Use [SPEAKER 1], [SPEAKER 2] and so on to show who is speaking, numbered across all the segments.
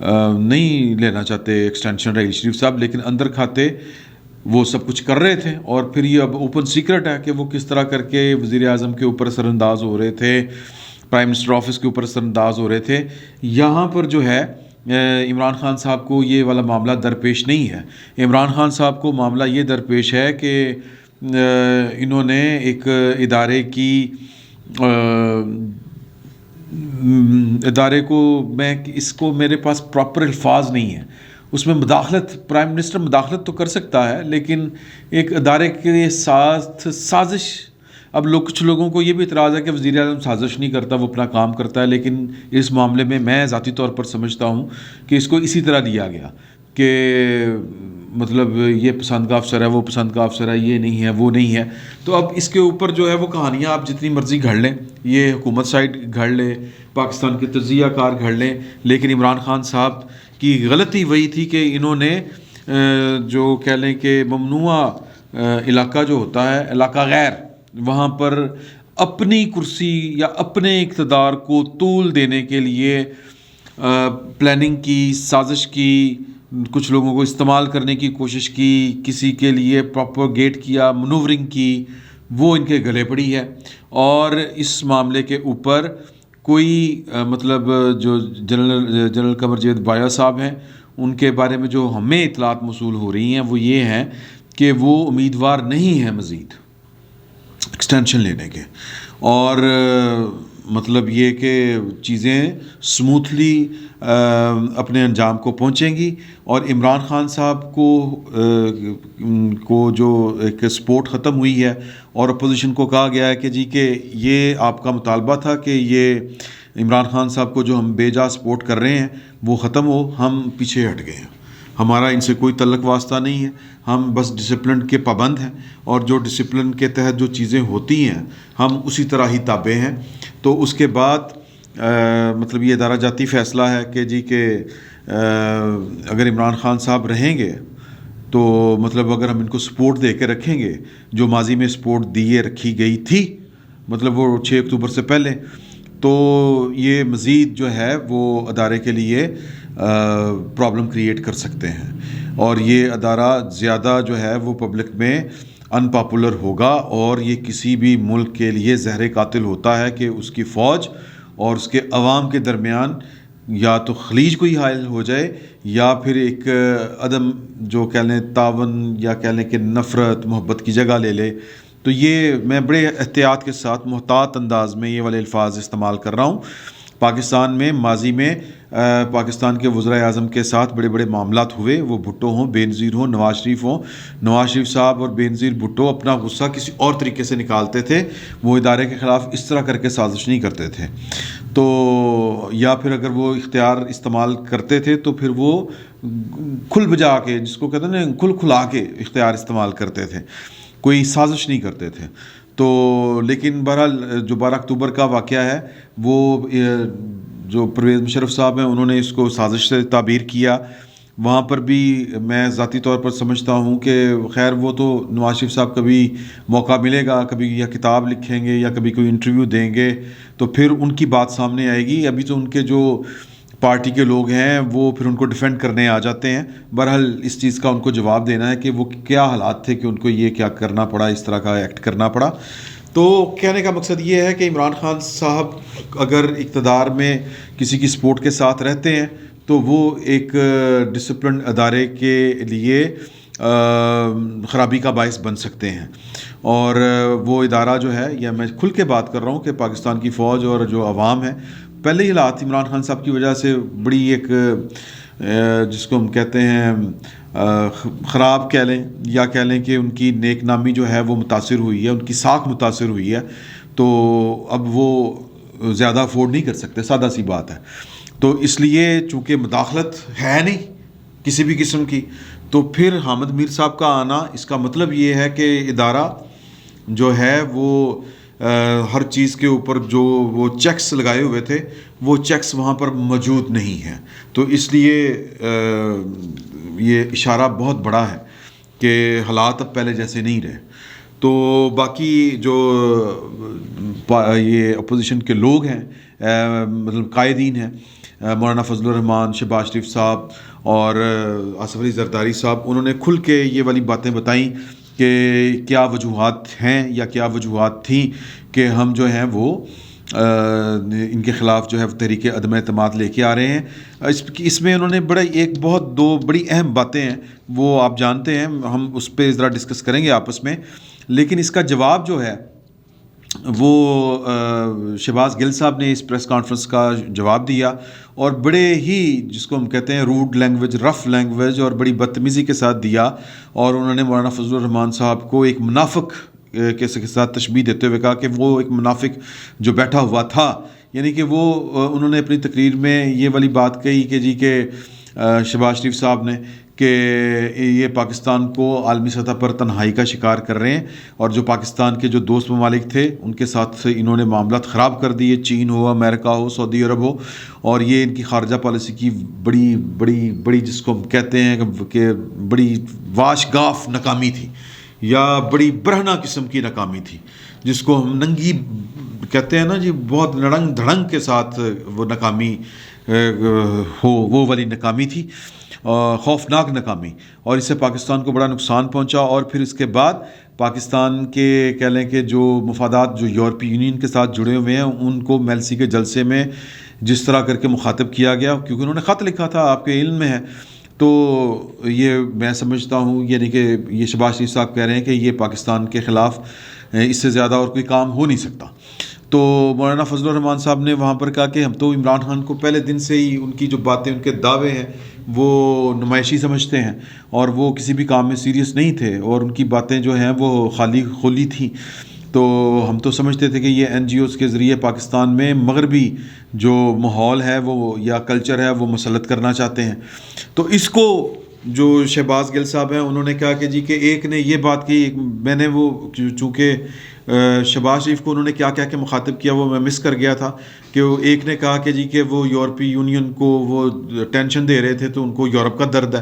[SPEAKER 1] نہیں لینا چاہتے ایکسٹینشن راحیل شریف صاحب، لیکن اندر کھاتے وہ سب کچھ کر رہے تھے، اور پھر یہ اب اوپن سیکرٹ ہے کہ وہ کس طرح کر کے وزیر اعظم کے اوپر اثر انداز ہو رہے تھے، پرائم منسٹر آفس کے اوپر اثر انداز ہو رہے تھے۔ یہاں پر جو ہے عمران خان صاحب کو یہ والا معاملہ درپیش نہیں ہے۔ عمران خان صاحب کو معاملہ یہ درپیش ہے کہ انہوں نے ایک ادارے کو اس کو میرے پاس پراپر الفاظ نہیں ہیں، اس میں مداخلت، پرائم منسٹر مداخلت تو کر سکتا ہے، لیکن ایک ادارے کے ساتھ سازش، اب کچھ لوگوں کو یہ بھی اعتراض ہے کہ وزیر اعظم سازش نہیں کرتا، وہ اپنا کام کرتا ہے، لیکن اس معاملے میں میں ذاتی طور پر سمجھتا ہوں کہ اس کو اسی طرح لیا گیا کہ مطلب یہ پسند کا افسر ہے، وہ پسند کا افسر ہے، یہ نہیں ہے، وہ نہیں ہے۔ تو اب اس کے اوپر جو ہے وہ کہانیاں آپ جتنی مرضی گھڑ لیں، یہ حکومت سائڈ گھڑ لیں، پاکستان کے تجزیہ کار گھڑ لیں، لیکن عمران خان صاحب کی غلطی وہی تھی کہ انہوں نے جو کہہ لیں کہ ممنوعہ علاقہ جو ہوتا ہے، علاقہ غیر، وہاں پر اپنی کرسی یا اپنے اقتدار کو طول دینے کے لیے پلاننگ کی، سازش کی، کچھ لوگوں کو استعمال کرنے کی کوشش کی، کسی کے لیے پروپیگیٹ کیا، منورنگ کی، وہ ان کے گلے پڑی ہے۔ اور اس معاملے کے اوپر کوئی مطلب جو جنرل قمر جاوید باجوہ صاحب ہیں، ان کے بارے میں جو ہمیں اطلاعات موصول ہو رہی ہیں وہ یہ ہیں کہ وہ امیدوار نہیں ہیں مزید ایکسٹینشن لینے کے، اور مطلب یہ کہ چیزیں سموتھلی اپنے انجام کو پہنچیں گی، اور عمران خان صاحب کو جو ایک سپورٹ ختم ہوئی ہے، اور اپوزیشن کو کہا گیا ہے کہ جی کہ یہ آپ کا مطالبہ تھا کہ یہ عمران خان صاحب کو جو ہم بے جا سپورٹ کر رہے ہیں وہ ختم ہو، ہم پیچھے ہٹ گئے ہیں، ہمارا ان سے کوئی تعلق واسطہ نہیں ہے، ہم بس ڈسپلن کے پابند ہیں، اور جو ڈسپلن کے تحت جو چیزیں ہوتی ہیں ہم اسی طرح ہی تابع ہیں۔ تو اس کے بعد مطلب یہ ادارہ جاتی فیصلہ ہے کہ جی کہ اگر عمران خان صاحب رہیں گے تو مطلب اگر ہم ان کو سپورٹ دے کے رکھیں گے، جو ماضی میں سپورٹ دیے رکھی گئی تھی، مطلب وہ 6 اکتوبر سے پہلے، تو یہ مزید جو ہے وہ ادارے کے لیے پرابلم کریٹ کر سکتے ہیں، اور یہ ادارہ زیادہ جو ہے وہ پبلک میں ان پاپولر ہوگا، اور یہ کسی بھی ملک کے لیے زہر قاتل ہوتا ہے کہ اس کی فوج اور اس کے عوام کے درمیان یا تو خلیج کوئی حائل ہو جائے، یا پھر ایک عدم جو کہہ لیں تعاون، یا کہہ لیں کہ نفرت محبت کی جگہ لے لے۔ تو یہ میں بڑے احتیاط کے ساتھ محتاط انداز میں یہ والے الفاظ استعمال کر رہا ہوں۔ پاکستان میں ماضی میں پاکستان کے وزراء اعظم کے ساتھ بڑے بڑے معاملات ہوئے، وہ بھٹو ہوں، بے نظیر ہوں، نواز شریف ہوں۔ نواز شریف صاحب اور بے نظیر بھٹو اپنا غصہ کسی اور طریقے سے نکالتے تھے، وہ ادارے کے خلاف اس طرح کر کے سازش نہیں کرتے تھے، تو یا پھر اگر وہ اختیار استعمال کرتے تھے تو پھر وہ کھل بجا کے، جس کو کہتے ہیں نا کھل کھلا کے اختیار استعمال کرتے تھے، کوئی سازش نہیں کرتے تھے۔ تو لیکن بہرحال جو 12 اکتوبر کا واقعہ ہے، وہ جو پرویز مشرف صاحب ہیں انہوں نے اس کو سازش سے تعبیر کیا۔ وہاں پر بھی میں ذاتی طور پر سمجھتا ہوں کہ خیر وہ تو نواز شریف صاحب کبھی موقع ملے گا، کبھی یا کتاب لکھیں گے یا کبھی کوئی انٹرویو دیں گے تو پھر ان کی بات سامنے آئے گی۔ ابھی تو ان کے جو پارٹی کے لوگ ہیں وہ پھر ان کو ڈیفینڈ کرنے آ جاتے ہیں۔ بہرحال اس چیز کا ان کو جواب دینا ہے کہ وہ کیا حالات تھے کہ ان کو یہ کیا کرنا پڑا، اس طرح کا ایکٹ کرنا پڑا۔ تو کہنے کا مقصد یہ ہے کہ عمران خان صاحب اگر اقتدار میں کسی کی سپورٹ کے ساتھ رہتے ہیں تو وہ ایک ڈسپلن ادارے کے لیے خرابی کا باعث بن سکتے ہیں، اور وہ ادارہ جو ہے، یا میں کھل کے بات کر رہا ہوں کہ پاکستان کی فوج اور جو عوام ہے، پہلے ہی حالات عمران خان صاحب کی وجہ سے بڑی ایک جس کو ہم کہتے ہیں خراب کہہ لیں، یا کہہ لیں کہ ان کی نیک نامی جو ہے وہ متاثر ہوئی ہے، ان کی ساکھ متاثر ہوئی ہے، تو اب وہ زیادہ افورڈ نہیں کر سکتے، سادہ سی بات ہے۔ تو اس لیے چونکہ مداخلت ہے نہیں کسی بھی قسم کی، تو پھر حامد میر صاحب کا آنا اس کا مطلب یہ ہے کہ ادارہ جو ہے وہ ہر چیز کے اوپر جو وہ چیکس لگائے ہوئے تھے وہ چیکس وہاں پر موجود نہیں ہیں۔ تو اس لیے یہ اشارہ بہت بڑا ہے کہ حالات اب پہلے جیسے نہیں رہے۔ تو باقی جو یہ اپوزیشن کے لوگ ہیں، مطلب قائدین ہیں، مولانا فضل الرحمان, شہباز شریف صاحب اور آصف علی زرداری صاحب, انہوں نے کھل کے یہ والی باتیں بتائیں کہ کیا وجوہات ہیں یا کیا وجوہات تھیں کہ ہم جو ہیں وہ ان کے خلاف جو ہے تحریک عدم اعتماد لے کے آ رہے ہیں. اس میں انہوں نے دو بڑی اہم باتیں ہیں, وہ آپ جانتے ہیں, ہم اس پہ ذرا ڈسکس کریں گے آپس میں. لیکن اس کا جواب جو ہے وہ شہباز گل صاحب نے اس پریس کانفرنس کا جواب دیا, اور بڑے ہی جس کو ہم کہتے ہیں روڈ لینگویج, رف لینگویج, اور بڑی بدتمیزی کے ساتھ دیا. اور انہوں نے مولانا فضل الرحمان صاحب کو ایک منافق کے ساتھ تشبیہ دیتے ہوئے کہا کہ وہ ایک منافق جو بیٹھا ہوا تھا. یعنی کہ وہ انہوں نے اپنی تقریر میں یہ والی بات کہی کہ جی کہ شہباز شریف صاحب نے کہ یہ پاکستان کو عالمی سطح پر تنہائی کا شکار کر رہے ہیں, اور جو پاکستان کے جو دوست ممالک تھے ان کے ساتھ انہوں نے معاملات خراب کر دیے, چین ہو, امریکہ ہو, سعودی عرب ہو, اور یہ ان کی خارجہ پالیسی کی بڑی بڑی بڑی جس کو ہم کہتے ہیں کہ بڑی واش گاف ناکامی تھی, یا بڑی برہنہ قسم کی ناکامی تھی, جس کو ہم ننگی کہتے ہیں نا جی, بہت نڑنگ دھڑنگ کے ساتھ وہ ناکامی وہ والی ناکامی تھی, خوفناک ناکامی, اور اس سے پاکستان کو بڑا نقصان پہنچا. اور پھر اس کے بعد پاکستان کے کہہ لیں کہ جو مفادات جو یورپی یونین کے ساتھ جڑے ہوئے ہیں ان کو میلسی کے جلسے میں جس طرح کر کے مخاطب کیا گیا, کیونکہ انہوں نے خط لکھا تھا, آپ کے علم میں ہے, تو یہ میں سمجھتا ہوں یعنی کہ یہ شہباز شریف صاحب کہہ رہے ہیں کہ یہ پاکستان کے خلاف اس سے زیادہ اور کوئی کام ہو نہیں سکتا. تو مولانا فضل الرحمان صاحب نے وہاں پر کہا کہ ہم تو عمران خان کو پہلے دن سے ہی ان کی جو باتیں, ان کے دعوے ہیں وہ نمائشی سمجھتے ہیں, اور وہ کسی بھی کام میں سیریس نہیں تھے, اور ان کی باتیں جو ہیں وہ خالی خولی تھیں. تو ہم تو سمجھتے تھے کہ یہ این جی اوز کے ذریعے پاکستان میں مغربی جو ماحول ہے وہ یا کلچر ہے وہ مسلط کرنا چاہتے ہیں. تو اس کو جو شہباز گل صاحب ہیں انہوں نے کہا کہ جی کہ ایک نے یہ بات کی, میں نے وہ چونکہ شہباز شریف کو انہوں نے کیا کہہ کے مخاطب کیا وہ میں مس کر گیا تھا, کہ وہ ایک نے کہا کہ جی کہ وہ یورپی یونین کو وہ ٹینشن دے رہے تھے تو ان کو یورپ کا درد ہے,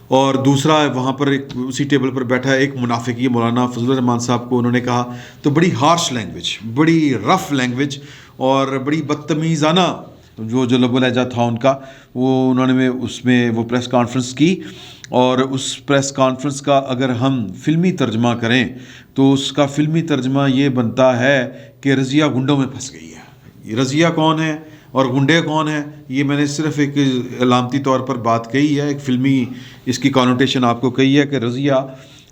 [SPEAKER 1] اور دوسرا وہاں پر اسی ٹیبل پر بیٹھا ہے ایک منافق, یہ مولانا فضل الرحمان صاحب کو انہوں نے کہا. تو بڑی ہارش لینگویج, بڑی رف لینگویج, اور بڑی بدتمیزانہ جو لب و لہجہ تھا ان کا, وہ انہوں نے اس میں وہ پریس کانفرنس کی. اور اس پریس کانفرنس کا اگر ہم فلمی ترجمہ کریں تو اس کا فلمی ترجمہ یہ بنتا ہے کہ رضیہ گنڈوں میں پھنس گئی ہے. رضیہ کون ہے اور گنڈے کون ہیں, یہ میں نے صرف ایک علامتی طور پر بات کہی ہے, ایک فلمی اس کی کانوٹیشن آپ کو کہی ہے کہ رضیہ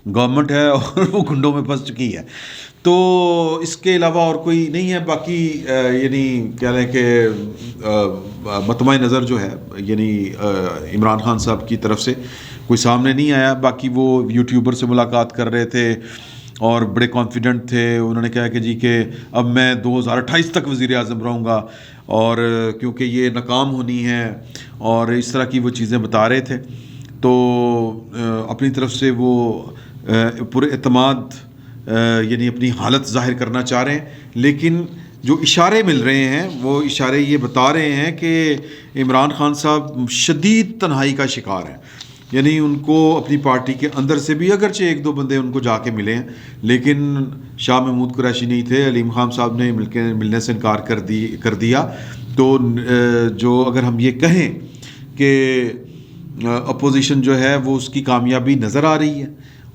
[SPEAKER 1] گورنمنٹ ہے اور وہ گنڈوں میں پھنس چکی ہے. تو اس کے علاوہ اور کوئی نہیں ہے. باقی یعنی کہہ لیں کہ مطمع نظر جو ہے یعنی عمران خان صاحب کی طرف سے کوئی سامنے نہیں آیا. باقی وہ یوٹیوبر سے ملاقات کر رہے تھے اور بڑے کانفیڈنٹ تھے. انہوں نے کہا کہ جی کہ اب میں 2028 تک وزیر اعظم رہوں گا, اور کیونکہ یہ ناکام ہونی ہے, اور اس طرح کی وہ چیزیں بتا رہے تھے. تو اپنی طرف سے وہ پر اعتماد یعنی اپنی حالت ظاہر کرنا چاہ رہے ہیں, لیکن جو اشارے مل رہے ہیں وہ اشارے یہ بتا رہے ہیں کہ عمران خان صاحب شدید تنہائی کا شکار ہیں. یعنی ان کو اپنی پارٹی کے اندر سے بھی اگرچہ ایک دو بندے ان کو جا کے ملے ہیں, لیکن شاہ محمود قریشی نہیں تھے, علیم خان صاحب نے ملنے سے انکار کر دیا. تو جو اگر ہم یہ کہیں کہ اپوزیشن جو ہے وہ اس کی کامیابی نظر آ رہی ہے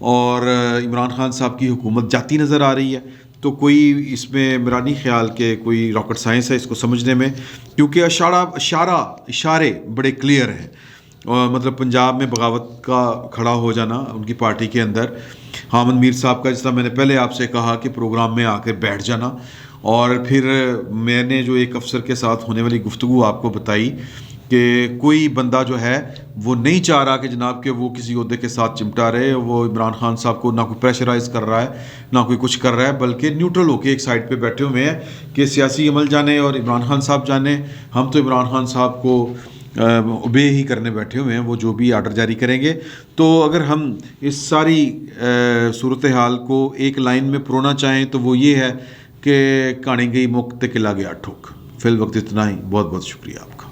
[SPEAKER 1] اور عمران خان صاحب کی حکومت جاتی نظر آ رہی ہے, تو کوئی اس میں میرا نہیں خیال کہ کوئی راکٹ سائنس ہے اس کو سمجھنے میں, کیونکہ اشارے بڑے کلیئر ہیں. مطلب پنجاب میں بغاوت کا کھڑا ہو جانا ان کی پارٹی کے اندر, حامد میر صاحب کا جس طرح میں نے پہلے آپ سے کہا کہ پروگرام میں آ کے بیٹھ جانا, اور پھر میں نے جو ایک افسر کے ساتھ ہونے والی گفتگو آپ کو بتائی کہ کوئی بندہ جو ہے وہ نہیں چاہ رہا کہ جناب کہ وہ کسی عہدے کے ساتھ چمٹا رہے. وہ عمران خان صاحب کو نہ کوئی پریشرائز کر رہا ہے نہ کوئی کچھ کر رہا ہے, بلکہ نیوٹرل ہو کے ایک سائڈ پہ بیٹھے ہوئے ہیں کہ سیاسی عمل جانے اور عمران خان صاحب جانے, ہم تو عمران خان صاحب کو اوبے ہی کرنے بیٹھے ہوئے ہیں, وہ جو بھی آرڈر جاری کریں گے. تو اگر ہم اس ساری صورتحال کو ایک لائن میں پرونا چاہیں تو وہ یہ ہے کہ کہانی گئی موقع تے قلعہ گیا ٹھوک. فی الوقت اتنا ہی, بہت بہت شکریہ آپ کا.